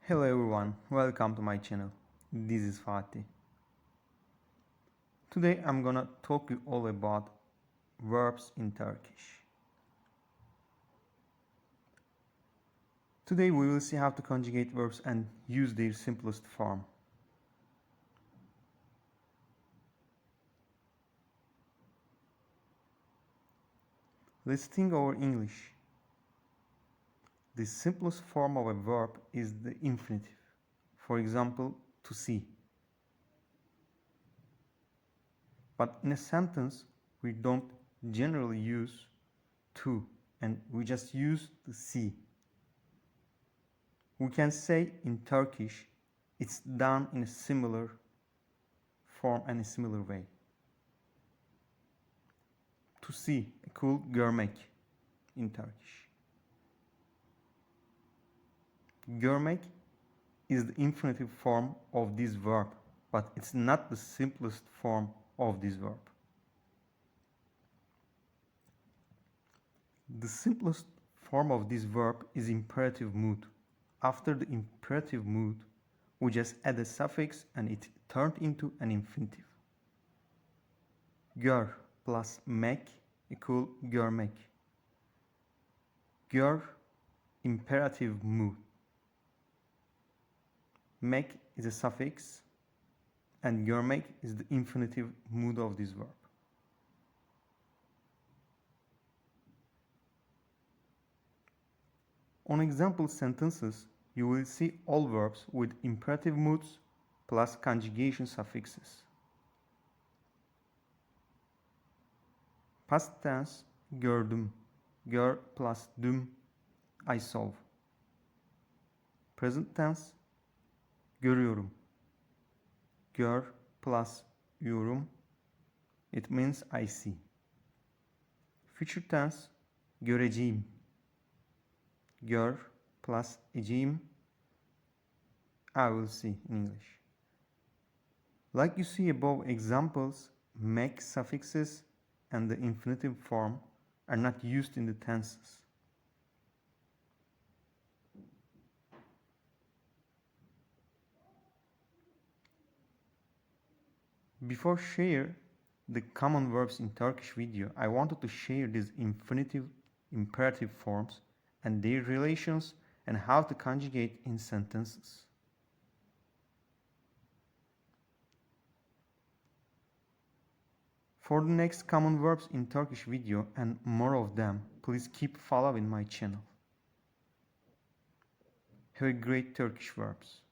Hello everyone, welcome to my channel. This is Fatih. Today I'm gonna talk you all about verbs in Turkish. Today we will see how to conjugate verbs and use their simplest form. Let's think over English. The simplest form of a verb is the infinitive. For example, to see. But in a sentence, we don't generally use to, and we just use the see. We can say in Turkish, it's done in a similar form and a similar way. To see, görmek in Turkish. Görmek is the infinitive form of this verb, but it's not the simplest form of this verb. The simplest form of this verb is imperative mood. After the imperative mood, we just add a suffix and it turned into an infinitive. Gör plus mek equal görmek. Gör, imperative mood. Mek is a suffix and görmek is the infinitive mood of this verb. On example sentences, you will see all verbs with imperative moods plus conjugation suffixes. Past tense, gördüm. Gör plus düm, I solve. Present tense, görüyorum. Gör plus yorum, it means I see. Future tense, göreceğim. Gör plus eceğim, I will see in English. Like you see above examples, mek suffixes and the infinitive form are not used in the tenses. Before share the common verbs in Turkish video, I wanted to share these infinitive imperative forms and their relations and how to conjugate in sentences. For the next common verbs in Turkish video and more of them, please keep following my channel. Have a great Turkish verbs.